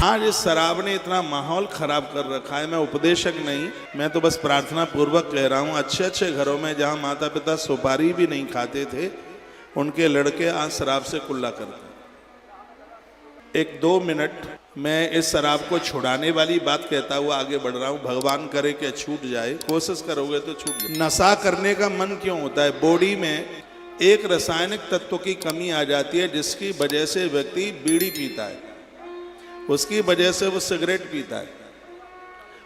आज इस शराब ने इतना माहौल खराब कर रखा है। मैं उपदेशक नहीं, मैं तो बस प्रार्थना पूर्वक कह रहा हूँ। अच्छे अच्छे घरों में जहाँ माता पिता सुपारी भी नहीं खाते थे, उनके लड़के आज शराब से कुल्ला करते हैं। 1-2 मिनट मैं इस शराब को छुड़ाने वाली बात कहता हुआ आगे बढ़ रहा हूँ। भगवान करे कि छूट जाए, कोशिश करोगे तो छूट जाए। नशा करने का मन क्यों होता है? बॉडी में एक रासायनिक तत्व की कमी आ जाती है, जिसकी वजह से व्यक्ति बीड़ी पीता है, उसकी वजह से वो सिगरेट पीता है,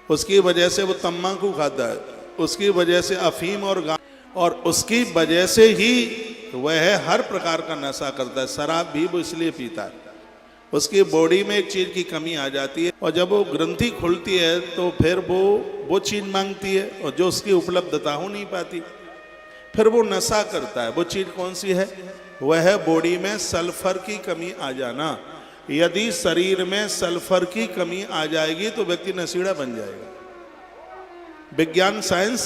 उसकी वजह से वो तम्बाकू खाता है, उसकी वजह से अफीम और उसकी वजह से ही वह हर प्रकार का नशा करता है। शराब भी वो इसलिए पीता है, उसकी बॉडी में एक चीज़ की कमी आ जाती है, और जब वो ग्रंथि खुलती है तो फिर वो चीज़ मांगती है, और जो उसकी उपलब्धता हो नहीं पाती, फिर वो नशा करता है। वो चीज़ कौन सी है? वह है बॉडी में सल्फर की कमी आ जाना। यदि शरीर में सल्फर की कमी आ जाएगी तो व्यक्ति नशीड़ा बन जाएगा। विज्ञान साइंस,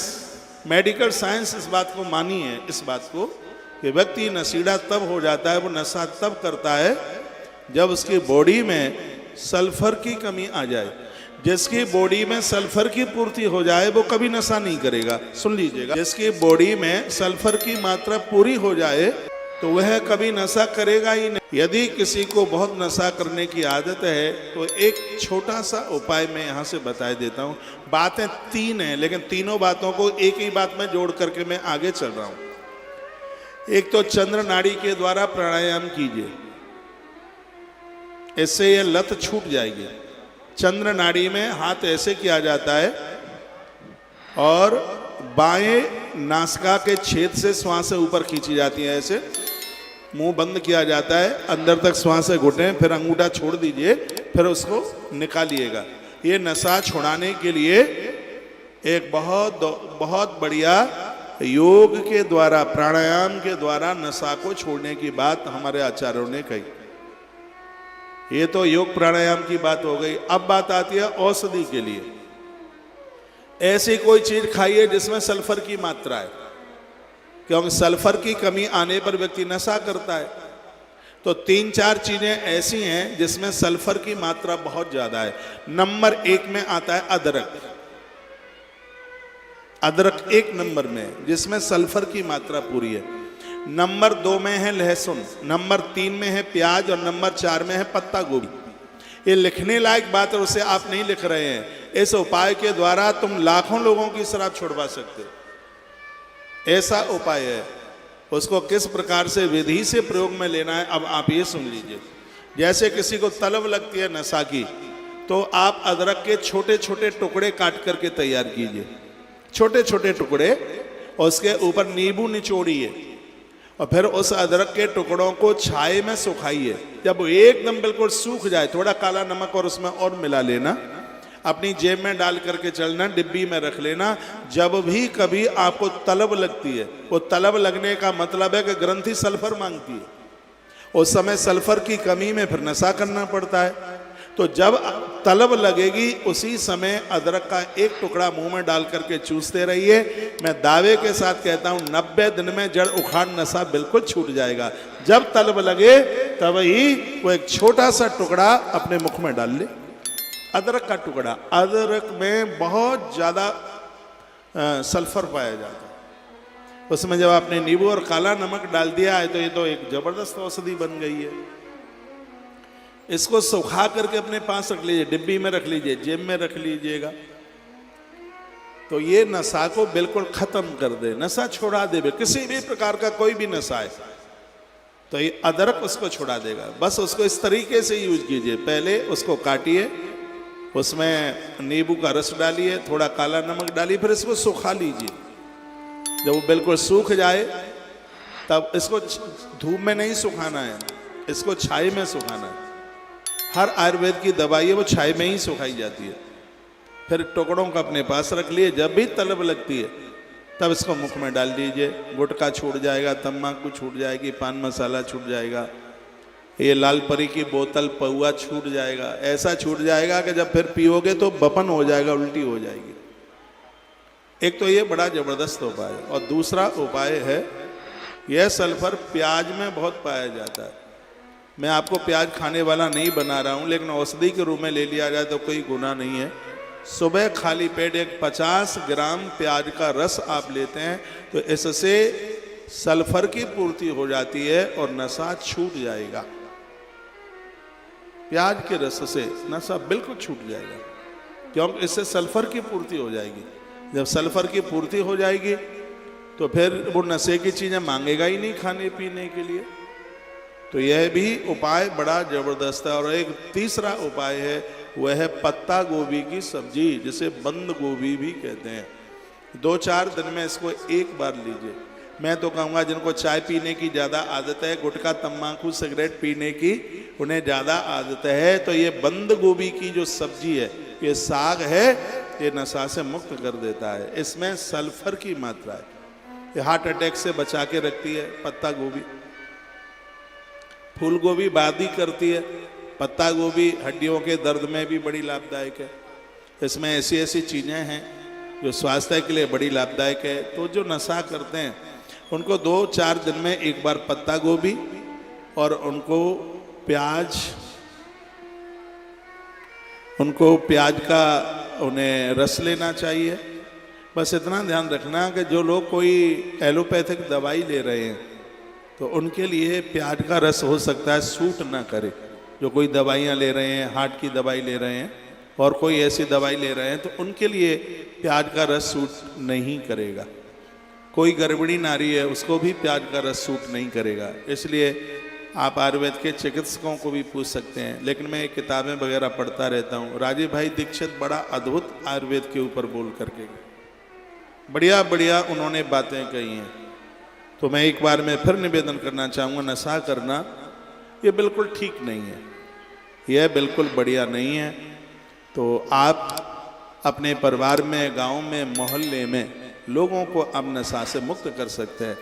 मेडिकल साइंस इस बात को मानी है, इस बात को कि व्यक्ति नशीड़ा तब हो जाता है, वो नशा तब करता है जब उसकी बॉडी में सल्फर की कमी आ जाए। जिसकी बॉडी में सल्फर की पूर्ति हो जाए वो कभी नशा नहीं करेगा। सुन लीजिएगा, जिसकी बॉडी में सल्फर की मात्रा पूरी हो जाए तो वह कभी नशा करेगा ही नहीं। यदि किसी को बहुत नशा करने की आदत है तो एक छोटा सा उपाय मैं यहाँ से बता देता हूँ। बातें 3 हैं, लेकिन तीनों बातों को एक ही बात में जोड़ करके मैं आगे चल रहा हूँ। एक तो चंद्र नाड़ी के द्वारा प्राणायाम कीजिए, इससे ये लत छूट जाएगी। चंद्र नाड़ी में हाथ ऐसे किया जाता है और बाएं नासिका के छेद से श्वास ऊपर खींची जाती है, ऐसे मुंह बंद किया जाता है, अंदर तक श्वास घुटें, फिर अंगूठा छोड़ दीजिए, फिर उसको निकालिएगा। ये नशा छुड़ाने के लिए एक बहुत बढ़िया योग के द्वारा, प्राणायाम के द्वारा नशा को छोड़ने की बात हमारे आचार्यों ने कही। ये तो योग प्राणायाम की बात हो गई। अब बात आती है औषधि के लिए। ऐसी कोई चीज खाइए जिसमें सल्फर की मात्रा है, क्योंकि सल्फर की कमी आने पर व्यक्ति नशा करता है। तो 3-4 चीजें ऐसी हैं जिसमें सल्फर की मात्रा बहुत ज्यादा है। नंबर 1 में आता है अदरक। अदरक 1 नंबर में, जिसमें सल्फर की मात्रा पूरी है। नंबर 2 में है लहसुन, नंबर 3 में है प्याज, और नंबर 4 में है पत्ता गोभी। ये लिखने लायक बात है, उसे आप नहीं लिख रहे हैं। इस उपाय के द्वारा तुम लाखों लोगों की शराब छुड़वा सकते हो। ऐसा उपाय है। उसको किस प्रकार से विधि से प्रयोग में लेना है अब आप ये सुन लीजिए। जैसे किसी को तलब लगती है नशा की, तो आप अदरक के छोटे छोटे टुकड़े काट करके तैयार कीजिए, छोटे छोटे टुकड़े, और उसके ऊपर नींबू निचोड़िए, और फिर उस अदरक के टुकड़ों को छाये में सुखाइए। जब वो एकदम बिल्कुल सूख जाए, थोड़ा काला नमक और उसमें और मिला लेना, अपनी जेब में डाल करके चलना, डिब्बी में रख लेना। जब भी कभी आपको तलब लगती है, वो तलब लगने का मतलब है कि ग्रंथि सल्फर मांगती है, उस समय सल्फर की कमी में फिर नशा करना पड़ता है। तो जब तलब लगेगी उसी समय अदरक का एक टुकड़ा मुंह में डाल करके चूसते रहिए। मैं दावे के साथ कहता हूं 90 दिन में जड़ उखाड़ नशा बिल्कुल छूट जाएगा। जब तलब लगे तब ही वो एक छोटा सा टुकड़ा अपने मुख में डाल ले, अदरक का टुकड़ा। अदरक में बहुत ज्यादा सल्फर पाया जाता है। उसमें जब आपने नींबू और काला नमक डाल दिया है तो ये तो एक जबरदस्त औषधि बन गई है। इसको सुखा करके अपने पास रख लीजिए, डिब्बी में रख लीजिए, जेब में रख लीजिएगा, तो ये नशा को बिल्कुल खत्म कर दे, नशा छुड़ा दे। किसी भी प्रकार का कोई भी नशा है तो ये अदरक उसको छुड़ा देगा। बस उसको इस तरीके से यूज कीजिए। पहले उसको काटिए, उसमें नींबू का रस डालिए, थोड़ा काला नमक डालिए, फिर इसको सुखा लीजिए। जब वो बिल्कुल सूख जाए तब इसको धूप में नहीं सुखाना है, इसको छाई में सुखाना है। हर आयुर्वेद की दवाई है वो छाई में ही सुखाई जाती है। फिर टुकड़ों को अपने पास रख लिए, जब भी तलब लगती है तब इसको मुख में डाल दीजिए। गुटखा छूट जाएगा, तम्बाकू छूट जाएगी, पान मसाला छूट जाएगा, ये लाल परी की बोतल पौआ छूट जाएगा। ऐसा छूट जाएगा कि जब फिर पियोगे तो बपन हो जाएगा, उल्टी हो जाएगी। एक तो ये बड़ा जबरदस्त उपाय है। और दूसरा उपाय है, यह सल्फर प्याज में बहुत पाया जाता है। मैं आपको प्याज खाने वाला नहीं बना रहा हूँ, लेकिन औषधि के रूप में ले लिया जाए तो कोई गुनाह नहीं है। सुबह खाली पेट एक 50 ग्राम प्याज का रस आप लेते हैं तो इससे सल्फर की पूर्ति हो जाती है और नशा छूट जाएगा। प्याज के रस से नशा बिल्कुल छूट जाएगा, क्योंकि इससे सल्फर की पूर्ति हो जाएगी। जब सल्फर की पूर्ति हो जाएगी तो फिर वो नशे की चीजें मांगेगा ही नहीं खाने पीने के लिए। तो यह भी उपाय बड़ा जबरदस्त है। और एक तीसरा उपाय है, वह है पत्ता गोभी की सब्जी, जिसे बंद गोभी भी कहते हैं। 2-4 दिन में इसको एक बार लीजिए। मैं तो कहूँगा जिनको चाय पीने की ज़्यादा आदत है, गुटखा तम्बाकू सिगरेट पीने की उन्हें ज़्यादा आदत है, तो ये बंद गोभी की जो सब्जी है, ये साग है, ये नशा से मुक्त कर देता है। इसमें सल्फर की मात्रा है, ये हार्ट अटैक से बचा के रखती है। पत्ता गोभी, फूल गोभी बादी करती है, पत्ता गोभी हड्डियों के दर्द में भी बड़ी लाभदायक है। इसमें ऐसी ऐसी चीज़ें हैं जो स्वास्थ्य के लिए बड़ी लाभदायक है। तो जो नशा करते हैं उनको 2-4 दिन में एक बार पत्ता गोभी और उनको प्याज का उन्हें रस लेना चाहिए। बस इतना ध्यान रखना कि जो लोग कोई एलोपैथिक दवाई ले रहे हैं तो उनके लिए प्याज का रस हो सकता है सूट ना करे। जो कोई दवाइयाँ ले रहे हैं, हार्ट की दवाई ले रहे हैं और कोई ऐसी दवाई ले रहे हैं, तो उनके लिए प्याज का रस सूट नहीं करेगा। कोई गर्भिणी नारी है, उसको भी प्याज का रस सूट नहीं करेगा। इसलिए आप आयुर्वेद के चिकित्सकों को भी पूछ सकते हैं। लेकिन मैं किताबें वगैरह पढ़ता रहता हूँ। राजीव भाई दीक्षित बड़ा अद्भुत आयुर्वेद के ऊपर बोल करके बढ़िया बढ़िया उन्होंने बातें कही हैं। तो मैं एक बार में फिर निवेदन करना चाहूँगा, नशा करना ये बिल्कुल ठीक नहीं है, यह बिल्कुल बढ़िया नहीं है। तो आप अपने परिवार में, गांव में, मोहल्ले में लोगों को अब नशा से मुक्त कर सकते हैं।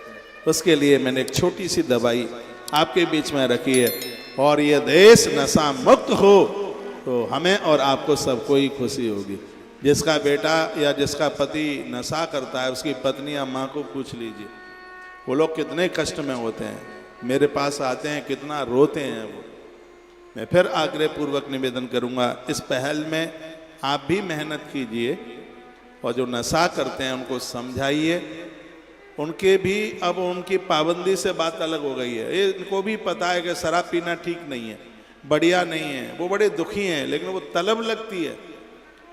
उसके लिए मैंने एक छोटी सी दवाई आपके बीच में रखी है। और ये देश नशा मुक्त हो तो हमें और आपको सबको ही खुशी होगी। जिसका बेटा या जिसका पति नशा करता है, उसकी पत्नी या माँ को पूछ लीजिए, वो लोग कितने कष्ट में होते हैं, मेरे पास आते हैं कितना रोते हैं वो। मैं फिर आग्रह पूर्वक निवेदन करूंगा, इस पहल में आप भी मेहनत कीजिए और जो नशा करते हैं उनको समझाइए। उनके भी अब उनकी पाबंदी से बात अलग हो गई है। ये इनको भी पता है कि शराब पीना ठीक नहीं है, बढ़िया नहीं है, वो बड़े दुखी हैं, लेकिन वो तलब लगती है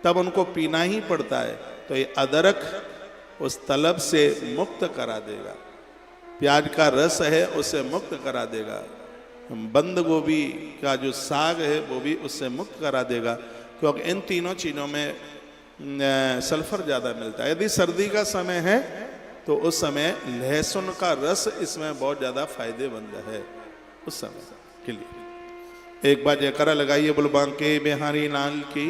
तब उनको पीना ही पड़ता है। तो ये अदरक उस तलब से मुक्त करा देगा, प्याज का रस है उससे मुक्त करा देगा, बंद गोभी का जो साग है वो भी उससे मुक्त करा देगा, क्योंकि इन तीनों चीज़ों में सल्फर ज़्यादा मिलता है। यदि सर्दी का समय है तो उस समय लहसुन का रस इसमें बहुत ज़्यादा फायदेमंद है उस समय के लिए। एक बार जयकारा लगाइए बोल बांके बिहारी लाल की।